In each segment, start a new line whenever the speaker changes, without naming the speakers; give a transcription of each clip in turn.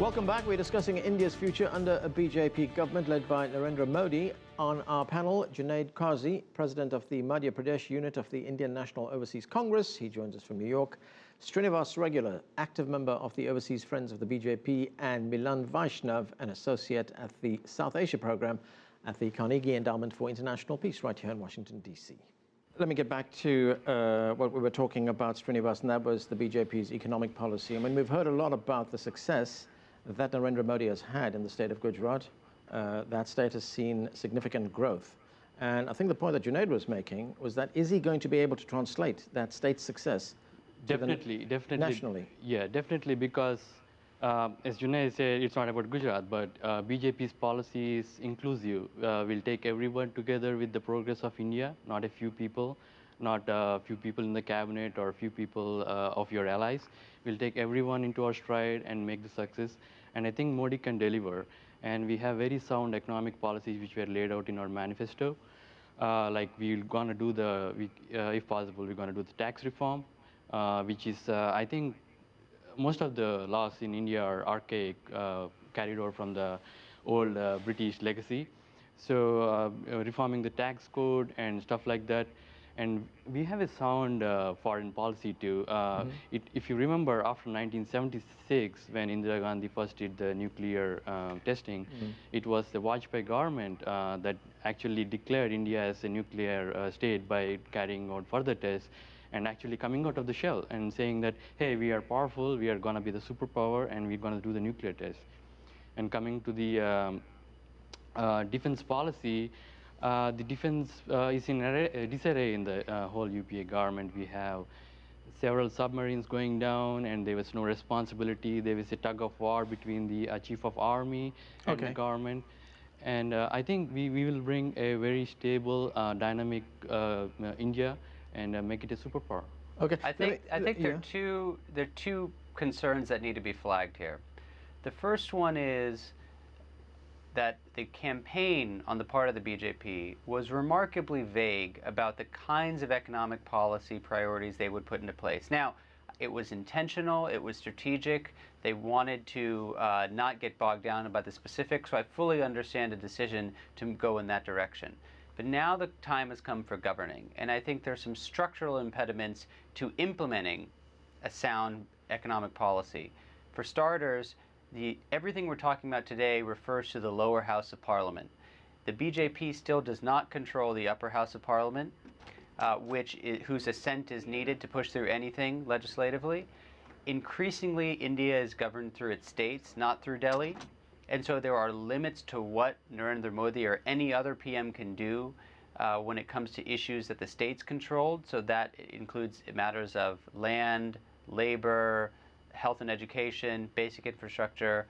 Welcome back. We're discussing India's future under a BJP government led by Narendra Modi. On our panel, Junaid Qazi, president of the Madhya Pradesh unit of the Indian National Overseas Congress. He joins us from New York. Srinivas, Regula, active member of the Overseas Friends of the BJP, and Milan Vaishnav, an associate at the South Asia program at the Carnegie Endowment for International Peace right here in Washington, D.C. Let me get back to what we were talking about, Srinivas, and that was the BJP's economic policy. I mean, we've heard a lot about the success that Narendra Modi has had in the state of Gujarat. That state has seen significant growth. And I think the point that Junaid was making was that is he going to be able to translate that state's success
Definitely.
nationally?
Yeah, definitely, because as Junaid said, it's not about Gujarat, but BJP's policy is inclusive. We'll take everyone together with the progress of India, not a few people, not a few people in the cabinet or a few people of your allies. We'll take everyone into our stride and make the success. And I think Modi can deliver. And we have very sound economic policies which were laid out in our manifesto. Like we're gonna do if possible, we're gonna do the tax reform, which is, I think, most of the laws in India are archaic, carried over from the old British legacy. So reforming the tax code and stuff like that. And we have a sound foreign policy too. If you remember, after 1976, when Indira Gandhi first did the nuclear testing, it was the Vajpayee government that actually declared India as a nuclear state by carrying out further tests and actually coming out of the shell and saying that, hey, we are powerful, we are going to be the superpower, and we're going to do the nuclear test. And coming to the defense policy, the defense is in disarray in the whole UPA government. We have several submarines going down, and there was no responsibility. There was a tug of war between the chief of army and the government. And I think we will bring a very stable, dynamic India and make it a superpower.
Okay. I think there are two concerns that need to be flagged here. The first one is that the campaign on the part of the BJP was remarkably vague about the kinds of economic policy priorities they would put into place. Now, it was intentional, it was strategic, they wanted to not get bogged down about the specifics, so I fully understand the decision to go in that direction. But now the time has come for governing, and I think there's some structural impediments to implementing a sound economic policy. For starters, everything we're talking about today refers to the lower house of parliament. The BJP still does not control the upper house of parliament, whose assent is needed to push through anything legislatively. Increasingly, India is governed through its states, not through Delhi. And so there are limits to what Narendra Modi or any other PM can do when it comes to issues that the states controlled. So that includes matters of land, labor, health and education, basic infrastructure.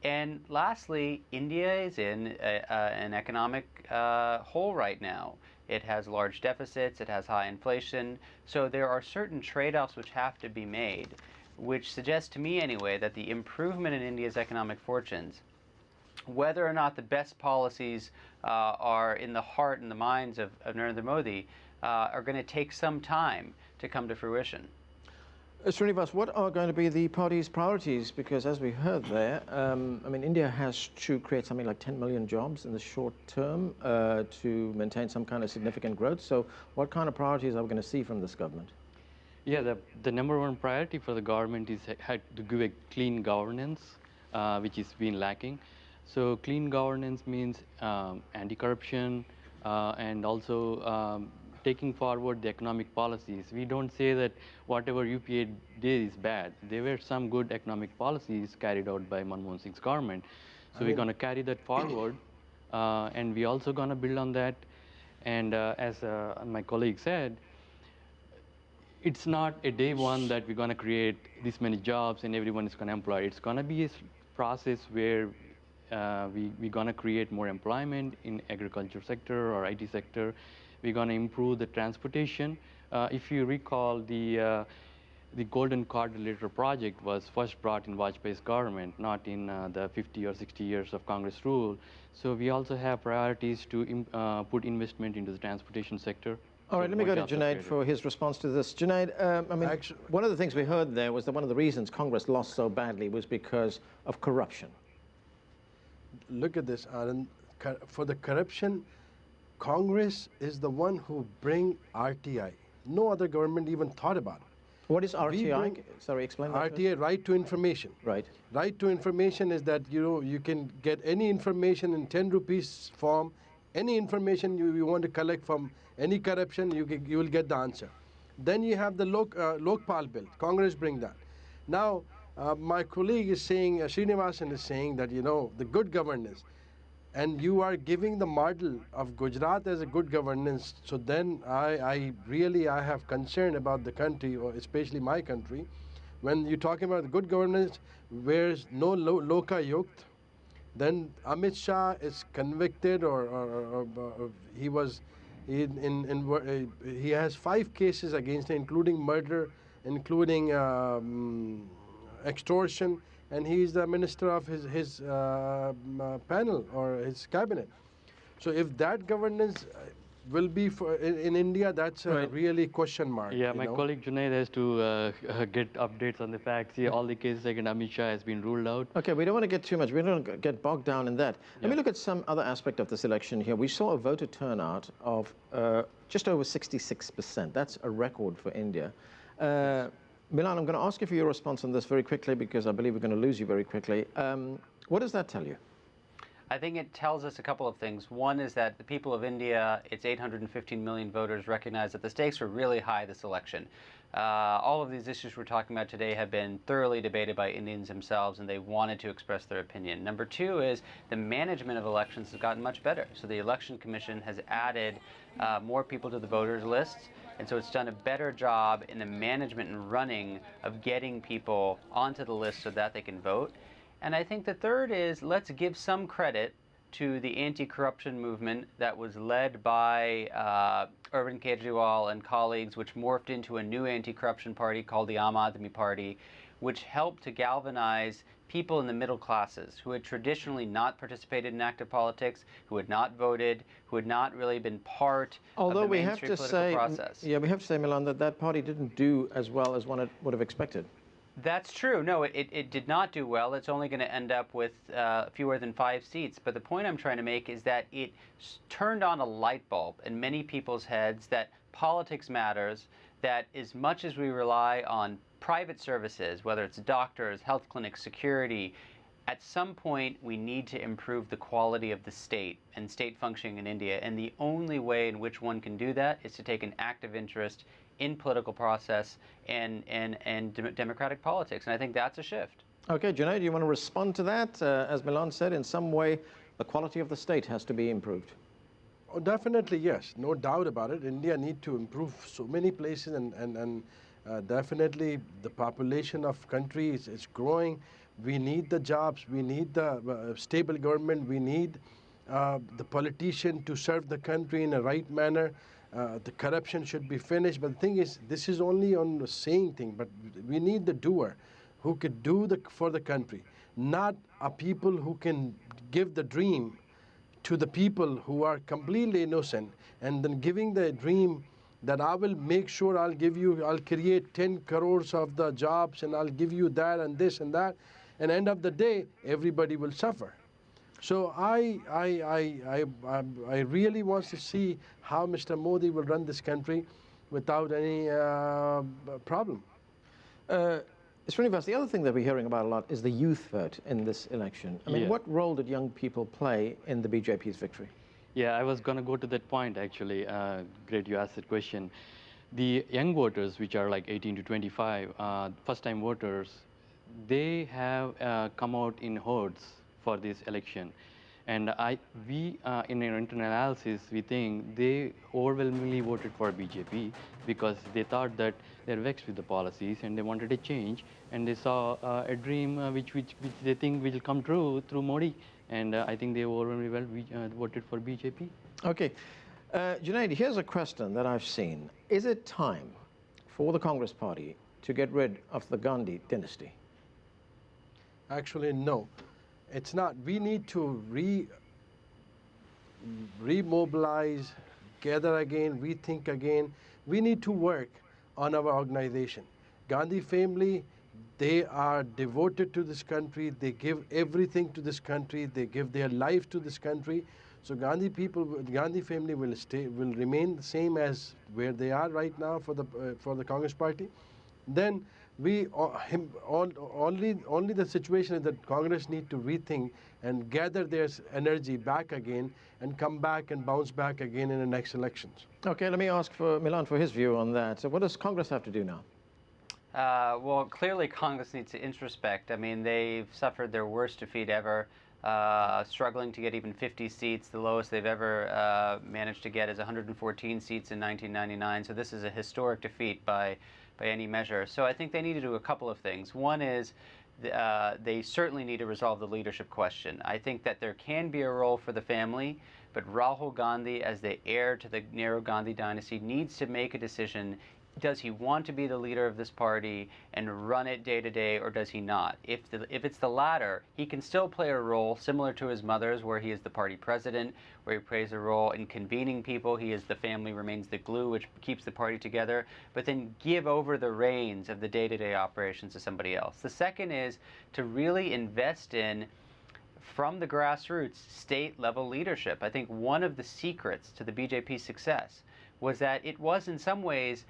And lastly, India is in an economic hole right now. It has large deficits, it has high inflation. So there are certain trade-offs which have to be made, which suggests to me anyway that the improvement in India's economic fortunes, whether or not the best policies are in the heart and the minds of Narendra Modi, are going to take some time to come to fruition.
Srinivas, what are going to be the party's priorities? Because as we heard there, I mean, India has to create something like 10 million jobs in the short term to maintain some kind of significant growth. So what kind of priorities are we going to see from this government?
Yeah, the number one priority for the government is to give a clean governance, which has been lacking. So clean governance means anti-corruption and also taking forward the economic policies. We don't say that whatever UPA did is bad. There were some good economic policies carried out by Manmohan Singh's government. So we're going to carry that forward, and we're also going to build on that. And as my colleague said, it's not a day one that we're going to create this many jobs and everyone is going to employ. It's going to be a process where we're going to create more employment in agriculture sector or IT sector. We're going to improve the transportation. If you recall, the Golden Quadrilateral project was first brought in Vajpayee's government, not in the 50 or 60 years of Congress rule. So we also have priorities to put investment into the transportation sector.
All right, let me go to Junaid for his response to this. Junaid, I mean, one of the things we heard there was that one of the reasons Congress lost so badly was because of corruption.
Look at this, Anand. For the corruption, Congress is the one who bring RTI. No other government even thought about it.
What is RTI? Sorry, explain that.
RTI, right to information.
Right.
Right to information is that you can get any information in 10 rupees form, any information you want to collect from any corruption, you will get the answer. Then you have the Lokpal bill. Congress bring that. Now, my colleague is saying, Srinivas is saying that, the good governance, and you are giving the model of Gujarat as a good governance. So then I have concern about the country, or especially my country. When you're talking about the good governance, where's no Loka Yukt, then Amit Shah is convicted, or he has 5 cases against him, including murder, including extortion, and he is the minister of his panel or his cabinet. So if that governance will be in India, that's a really question mark.
Yeah, my colleague Junaid has to get updates on the facts. Yeah, all the cases against Amit Shah has been ruled out.
Okay, we don't want to get too much. We don't want to get bogged down in that. Let me look at some other aspect of this election here. We saw a voter turnout of just over 66%. That's a record for India. Milan, I'm going to ask you for your response on this very quickly because I believe we're going to lose you very quickly. What does that tell you?
I think it tells us a couple of things. One is that the people of India, its 815 million voters, recognize that the stakes were really high this election. All of these issues we're talking about today have been thoroughly debated by Indians themselves, and they wanted to express their opinion. Number 2 is the management of elections has gotten much better. So the Election Commission has added more people to the voters lists, and so it's done a better job in the management and running of getting people onto the list so that they can vote. And I think the third is, let's give some credit to the anti-corruption movement that was led by Arvind Kejriwal and colleagues, which morphed into a new anti-corruption party called the Aam Aadmi Party, which helped to galvanize people in the middle classes who had traditionally not participated in active politics, who had not voted, who had not really been part of the mainstream political process.
Yeah, we have to say, Milan, that party didn't do as well as one would have expected.
That's true. No, it did not do well. It's only going to end up with fewer than 5 seats. But the point I'm trying to make is that it turned on a light bulb in many people's heads that politics matters, that as much as we rely on private services, whether it's doctors, health clinics, security, at some point we need to improve the quality of the state and state functioning in India. And the only way in which one can do that is to take an active interest in political process and democratic politics. And I think that's a shift.
Okay, Junaid, do you want to respond to that? As Milan said, in some way, the quality of the state has to be improved.
Oh, definitely, yes. No doubt about it. India needs to improve so many places, and definitely the population of country is growing. We need the jobs. We need the stable government. We need the politician to serve the country in a right manner. The corruption should be finished. But the thing is, this is only on the saying thing, but we need the doer who could do for the country, not a people who can give the dream to the people who are completely innocent, and then giving the dream that I will make sure I'll create 10 crores of the jobs, and I'll give you that and this and that, and end of the day, everybody will suffer. So I really want to see how Mr. Modi will run this country without any problem.
Srinivas, the other thing that we're hearing about a lot is the youth vote in this election. I mean, what role did young people play in the BJP's victory?
Yeah, I was going to go to that point, actually. Great you asked that question. The young voters, which are like 18 to 25, first-time voters, they have come out in hordes for this election. And we, in our internal analysis, we think they overwhelmingly voted for BJP because they thought that they're vexed with the policies and they wanted a change, and they saw a dream which they think will come true through Modi. And I think they overwhelmingly voted for BJP.
Okay. Junaid, here's a question that I've seen. Is it time for the Congress Party to get rid of the Gandhi dynasty?
Actually, no. It's not. We need to remobilize gather again, rethink again. We need to work on our organization. Gandhi family, they are devoted to this country. They give everything to this country. They give their life to this country. So Gandhi family will remain the same as where they are right now for the Congress Party. Then only the situation is that Congress need to rethink and gather their energy back again and come back and bounce back again in the next elections.
Okay, let me ask for Milan for his view on that. So what does Congress have to do now?
Well, clearly Congress needs to introspect. I mean, they've suffered their worst defeat ever, struggling to get even 50 seats. The lowest they've ever managed to get is 114 seats in 1999. So this is a historic defeat by any measure. So I think they need to do a couple of things. One is they certainly need to resolve the leadership question. I think that there can be a role for the family, but Rahul Gandhi, as the heir to the Nehru Gandhi dynasty, needs to make a decision. Does he want to be the leader of this party and run it day to day, or does he not? If it's the latter, he can still play a role similar to his mother's, where he is the party president, where he plays a role in convening people. He is the family remains the glue which keeps the party together, but then give over the reins of the day-to-day operations to somebody else. The second is to really invest in, from the grassroots, state-level leadership. I think one of the secrets to the BJP's success was that it was in some ways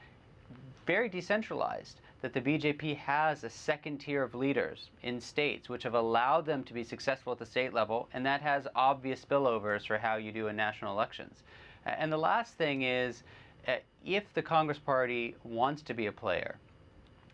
very decentralized, that the BJP has a second tier of leaders in states which have allowed them to be successful at the state level, and that has obvious spillovers for how you do in national elections. And the last thing is, if the Congress Party wants to be a player,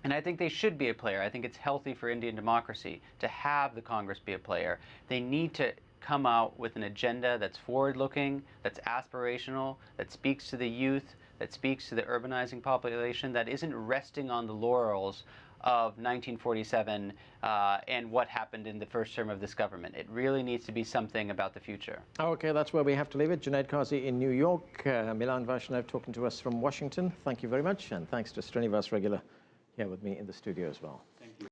and I think they should be a player, I think it's healthy for Indian democracy to have the Congress be a player, they need to come out with an agenda that's forward-looking, that's aspirational, that speaks to the youth, that speaks to the urbanizing population, that isn't resting on the laurels of 1947 and what happened in the first term of this government. It really needs to be something about the future.
Okay, that's where we have to leave it. Junaid Qazi in New York, Milan Vaishnav talking to us from Washington. Thank you very much, and thanks to Srinivas Regula here with me in the studio as well.